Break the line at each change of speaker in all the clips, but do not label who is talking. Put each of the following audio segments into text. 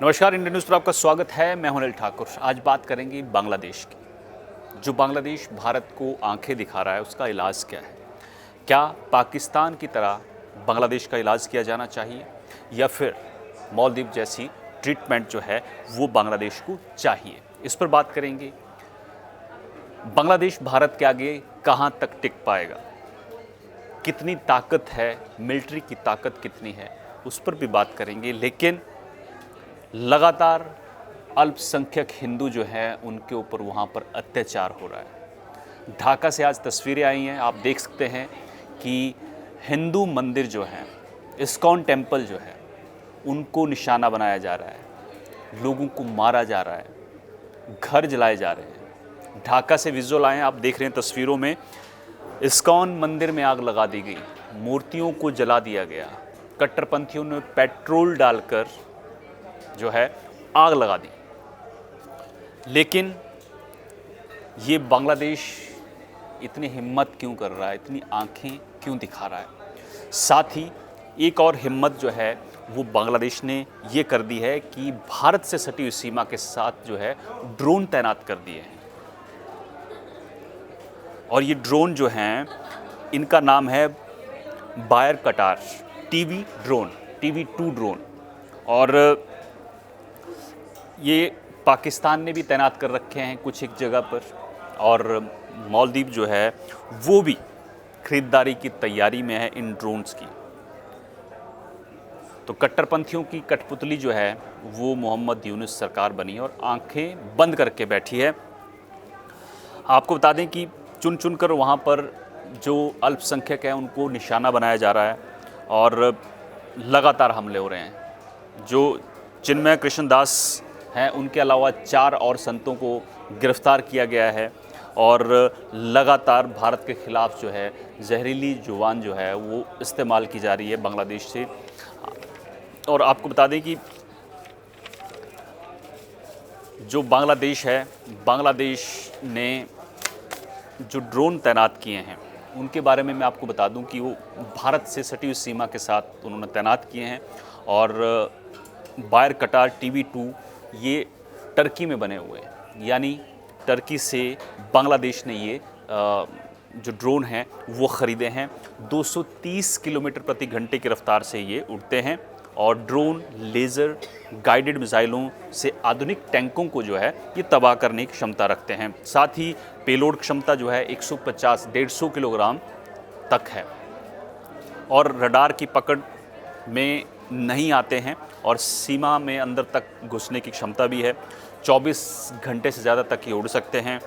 नमस्कार, Indian news पर आपका स्वागत है। मैं हूं अनिल ठाकुर। आज बात करेंगे बांग्लादेश की। जो बांग्लादेश भारत को आंखें दिखा रहा है, उसका इलाज क्या है? क्या पाकिस्तान की तरह बांग्लादेश का इलाज किया जाना चाहिए या फिर मालदीव जैसी ट्रीटमेंट जो है वो बांग्लादेश को चाहिए? इस पर बात करेंगे। बांग्लादेश भारत के आगे कहां तक टिक पाएगा, कितनी ताकत है, मिलिट्री की ताकत कितनी है, उस पर भी बात करेंगे। लेकिन लगातार अल्पसंख्यक हिंदू जो हैं उनके ऊपर वहाँ पर अत्याचार हो रहा है। ढाका से आज तस्वीरें आई हैं, आप देख सकते हैं कि हिंदू मंदिर जो हैं, इस्कॉन टेम्पल जो है, उनको निशाना बनाया जा रहा है, लोगों को मारा जा रहा है, घर जलाए जा रहे हैं। ढाका से विजुअल आए हैं, आप देख रहे हैं तस्वीरों में। इस्कॉन मंदिर में आग लगा दी गई, मूर्तियों को जला दिया गया, कट्टरपंथियों ने पेट्रोल डालकर जो है आग लगा दी। लेकिन ये बांग्लादेश इतनी हिम्मत क्यों कर रहा है, इतनी आंखें क्यों दिखा रहा है? साथ ही एक और हिम्मत जो है वो बांग्लादेश ने ये कर दी है कि भारत से सटी हुई सीमा के साथ जो है ड्रोन तैनात कर दिए हैं। और ये ड्रोन जो हैं, इनका नाम है बायर कटार TV-2 ड्रोन। और ये पाकिस्तान ने भी तैनात कर रखे हैं कुछ एक जगह पर, और मालदीव जो है वो भी खरीदारी की तैयारी में है इन ड्रोन्स की। तो कट्टरपंथियों की कठपुतली जो है वो मोहम्मद यूनुस सरकार बनी है और आंखें बंद करके बैठी है। आपको बता दें कि चुन चुन कर वहाँ पर जो अल्पसंख्यक हैं उनको निशाना बनाया जा रहा है और लगातार हमले हो रहे हैं। जो चिन्मय कृष्णदास हैं, उनके अलावा 4 और संतों को गिरफ्तार किया गया है और लगातार भारत के ख़िलाफ़ जो है जहरीली जुबान जो है वो इस्तेमाल की जा रही है बांग्लादेश से। और आपको बता दें कि जो बांग्लादेश है, बांग्लादेश ने जो ड्रोन तैनात किए हैं उनके बारे में मैं आपको बता दूं कि वो भारत से सटी हुई सीमा के साथ उन्होंने तैनात किए हैं। और बायर कटार TV-2 ये टर्की में बने हुए हैं, यानी टर्की से बांग्लादेश ने ये जो ड्रोन हैं वो ख़रीदे हैं। 230 किलोमीटर प्रति घंटे की रफ्तार से ये उड़ते हैं और ड्रोन लेज़र गाइडेड मिसाइलों से आधुनिक टैंकों को जो है ये तबाह करने की क्षमता रखते हैं। साथ ही पेलोड क्षमता जो है 150-150 किलोग्राम तक है और रडार की पकड़ में नहीं आते हैं और सीमा में अंदर तक घुसने की क्षमता भी है। 24 घंटे से ज़्यादा तक ये उड़ सकते हैं।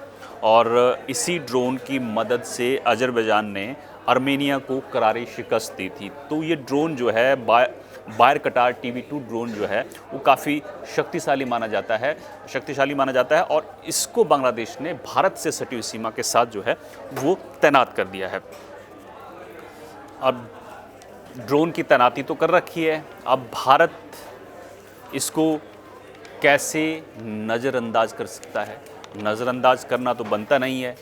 और इसी ड्रोन की मदद से अज़रबैजान ने आर्मेनिया को करारी शिकस्त दी थी। तो ये ड्रोन जो है बायर कटार TV-2 ड्रोन जो है वो काफ़ी शक्तिशाली माना जाता है और इसको बांग्लादेश ने भारत से सटी हुई सीमा के साथ जो है वो तैनात कर दिया है। अब ड्रोन की तैनाती तो कर रखी है, अब भारत इसको कैसे नज़रअंदाज कर सकता है? नज़रअंदाज करना तो बनता नहीं है,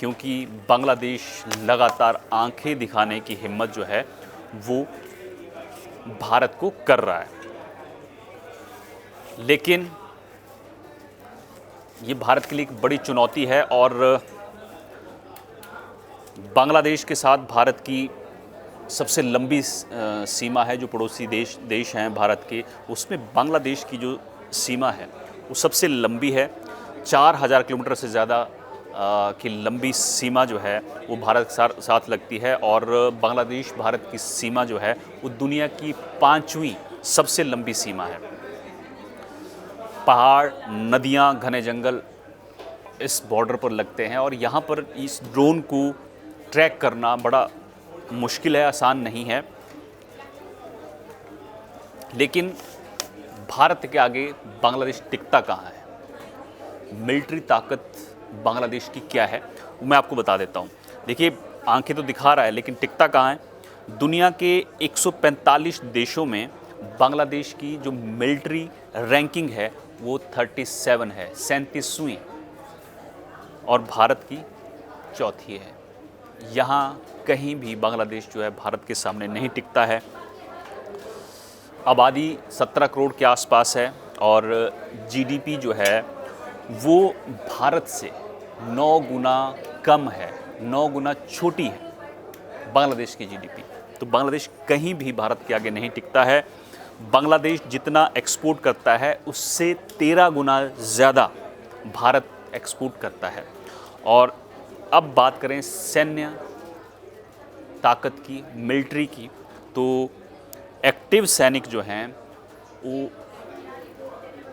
क्योंकि बांग्लादेश लगातार आंखें दिखाने की हिम्मत जो है वो भारत को कर रहा है। लेकिन ये भारत के लिए एक बड़ी चुनौती है और बांग्लादेश के साथ भारत की सबसे लंबी सीमा है। जो पड़ोसी देश हैं भारत के, उसमें बांग्लादेश की जो सीमा है वो सबसे लंबी है। 4000 किलोमीटर से ज़्यादा की लंबी सीमा जो है वो भारत के साथ लगती है और बांग्लादेश भारत की सीमा जो है वो दुनिया की 5वीं सबसे लंबी सीमा है। पहाड़, नदियाँ, घने जंगल इस बॉर्डर पर लगते हैं और यहाँ पर इस ड्रोन को ट्रैक करना बड़ा मुश्किल है, आसान नहीं है। लेकिन भारत के आगे बांग्लादेश टिकता कहाँ है? मिलिट्री ताकत बांग्लादेश की क्या है वो मैं आपको बता देता हूँ। देखिए, आंखें तो दिखा रहा है लेकिन टिकता कहाँ है? दुनिया के 145 देशों में बांग्लादेश की जो मिलिट्री रैंकिंग है वो 37 है, 37वीं, और भारत की 4थी है। यहाँ कहीं भी बांग्लादेश जो है भारत के सामने नहीं टिकता है। आबादी 17 करोड़ के आसपास है और जीडीपी जो है वो भारत से 9 गुना कम है, 9 गुना छोटी है बांग्लादेश की जीडीपी। तो बांग्लादेश कहीं भी भारत के आगे नहीं टिकता है। बांग्लादेश जितना एक्सपोर्ट करता है उससे 13 गुना ज़्यादा भारत एक्सपोर्ट करता है। और अब बात करें सैन्य ताकत की, मिलिट्री की, तो एक्टिव सैनिक जो हैं वो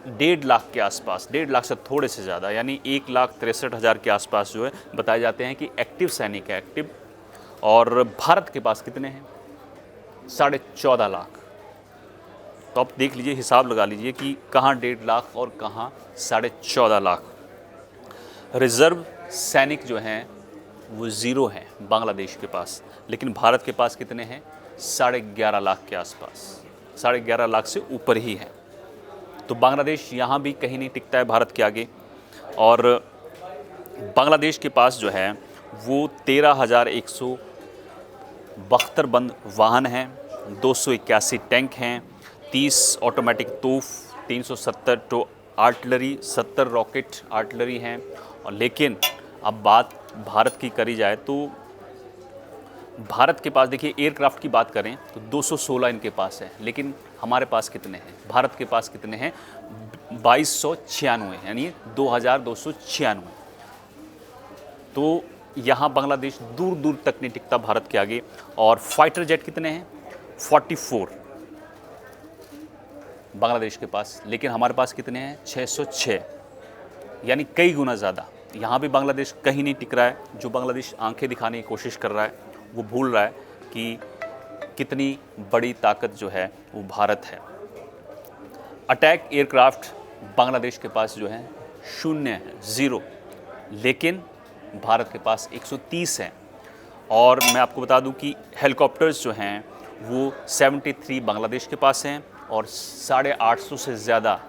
1.5 लाख के आसपास, 1.5 लाख से थोड़े से ज़्यादा, यानी 1,63,000 के आसपास जो है बताए जाते हैं कि एक्टिव सैनिक है, एक्टिव। और भारत के पास कितने हैं? 14.5 लाख। तो आप देख लीजिए, हिसाब लगा लीजिए कि कहाँ 1.5 लाख और कहाँ 14.5 लाख। रिज़र्व सैनिक जो हैं वो ज़ीरो हैं बांग्लादेश के पास, लेकिन भारत के पास कितने हैं? 11.5 लाख के आसपास, 11.5 लाख से ऊपर ही है। तो बांग्लादेश यहाँ भी कहीं नहीं टिकता है भारत के आगे। और बांग्लादेश के पास जो है वो 13,172 बंद वाहन हैं, 281 टैंक हैं, 30 ऑटोमेटिक तोफ, 370 टो आर्टिलरी, 70 रॉकेट आर्टिलरी हैं। और लेकिन अब बात भारत की करी जाए तो भारत के पास देखिए, एयरक्राफ्ट की बात करें तो 216 इनके पास है, लेकिन हमारे पास कितने हैं? भारत के पास कितने हैं? 2296, यानी 2296। तो यहाँ बांग्लादेश दूर दूर तक नहीं टिकता भारत के आगे। और फाइटर जेट कितने हैं? 44 बांग्लादेश के पास, लेकिन हमारे पास कितने हैं? 606, यानी कई गुना ज़्यादा। यहाँ भी बांग्लादेश कहीं नहीं टिक रहा है। जो बांग्लादेश आंखें दिखाने की कोशिश कर रहा है वो भूल रहा है कि कितनी बड़ी ताकत जो है वो भारत है। अटैक एयरक्राफ्ट बांग्लादेश के पास जो है 0 है, 0, लेकिन भारत के पास 130 हैं। और मैं आपको बता दूं कि हेलीकॉप्टर्स जो हैं वो 73 बांग्लादेश के पास हैं और 850 से ज़्यादा,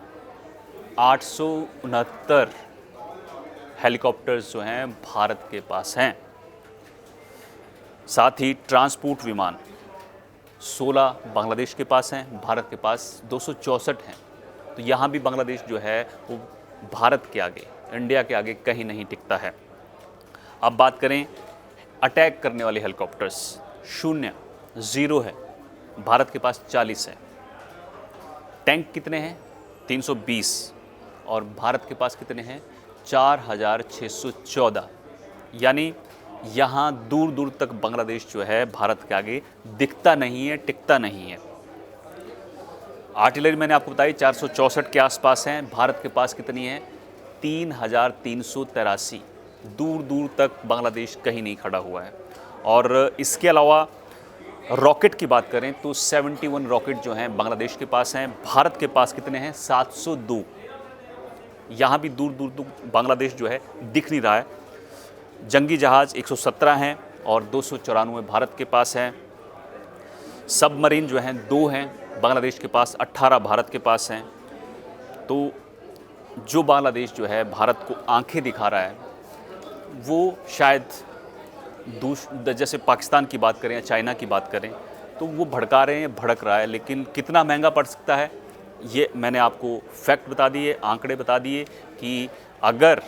869 हेलीकॉप्टर्स जो हैं भारत के पास हैं। साथ ही ट्रांसपोर्ट विमान 16 बांग्लादेश के पास हैं, भारत के पास 264 हैं। तो यहाँ भी बांग्लादेश जो है वो भारत के आगे, इंडिया के आगे कहीं नहीं टिकता है। अब बात करें अटैक करने वाले हेलीकॉप्टर्स, 0, 0 है, भारत के पास 40 है। टैंक कितने हैं? 320, और भारत के पास कितने हैं? 4,614। यानी यहाँ दूर दूर तक बांग्लादेश जो है भारत के आगे दिखता नहीं है, टिकता नहीं है। आर्टिलरी मैंने आपको बताई 464 के आसपास हैं, भारत के पास कितनी है? 3,383। दूर दूर तक बांग्लादेश कहीं नहीं खड़ा हुआ है। और इसके अलावा रॉकेट की बात करें तो 71 रॉकेट जो हैं बांग्लादेश के पास हैं, भारत के पास कितने हैं? 702। यहाँ भी दूर दूर तक बांग्लादेश जो है दिख नहीं रहा है। जंगी जहाज़ 117 हैं और 294 भारत के पास हैं। सबमरीन जो हैं 2 हैं बांग्लादेश के पास, 18 भारत के पास हैं। तो जो बांग्लादेश जो है भारत को आंखें दिखा रहा है वो शायद जैसे पाकिस्तान की बात करें या चाइना की बात करें तो वो भड़का रहे हैं, भड़क रहा है, लेकिन कितना महंगा पड़ सकता है ये मैंने आपको फैक्ट बता दिए, आंकड़े बता दिए कि अगर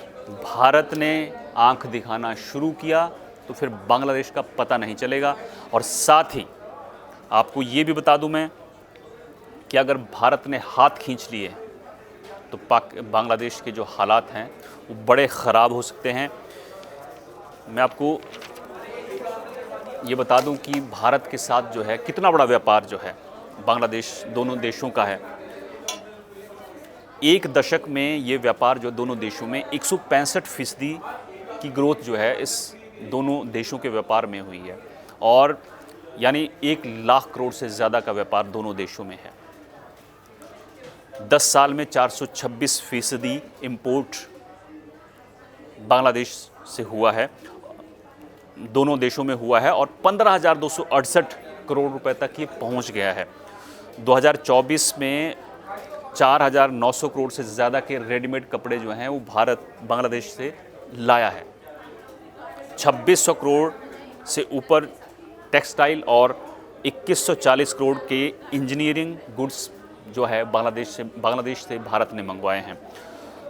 भारत ने आंख दिखाना शुरू किया तो फिर बांग्लादेश का पता नहीं चलेगा। और साथ ही आपको ये भी बता दूं मैं कि अगर भारत ने हाथ खींच लिए तो बांग्लादेश के जो हालात हैं वो बड़े ख़राब हो सकते हैं। मैं आपको ये बता दूं कि भारत के साथ जो है कितना बड़ा व्यापार जो है बांग्लादेश, दोनों देशों का है। एक दशक में ये व्यापार जो दोनों देशों में 165% की ग्रोथ जो है इस दोनों देशों के व्यापार में हुई है। और यानी 1 लाख करोड़ से ज़्यादा का व्यापार दोनों देशों में है। 10 साल में 426% इम्पोर्ट बांग्लादेश से हुआ है, दोनों देशों में हुआ है, और 15,268 करोड़ रुपए तक ये पहुंच गया है। 2024 में 4,900 करोड़ से ज़्यादा के रेडीमेड कपड़े जो हैं वो भारत बांग्लादेश से लाया है। 2,600 करोड़ से ऊपर टेक्सटाइल और 2,140 करोड़ के इंजीनियरिंग गुड्स जो है बांग्लादेश से भारत ने मंगवाए हैं।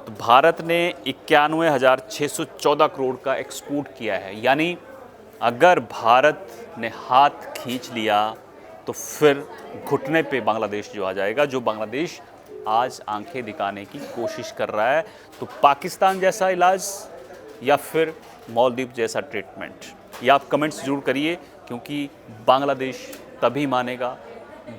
तो भारत ने 91,614 करोड़ का एक्सपोर्ट किया है। यानी अगर भारत ने हाथ खींच लिया तो फिर घुटने पे बांग्लादेश जो आ जाएगा, जो बांग्लादेश आज आंखें दिखाने की कोशिश कर रहा है। तो पाकिस्तान जैसा इलाज या फिर मालदीव जैसा ट्रीटमेंट, ये आप कमेंट्स ज़रूर करिए, क्योंकि बांग्लादेश तभी मानेगा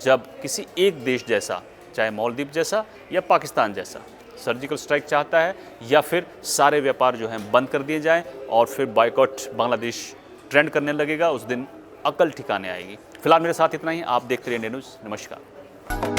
जब किसी एक देश जैसा, चाहे मालदीव जैसा या पाकिस्तान जैसा, सर्जिकल स्ट्राइक चाहता है, या फिर सारे व्यापार जो हैं बंद कर दिए जाएं और फिर बायकॉट बांग्लादेश ट्रेंड करने लगेगा। उस दिन अकल ठिकाने आएगी। फिलहाल मेरे साथ इतना ही। आप देखते रहिए इंडिया न्यूज़। नमस्कार।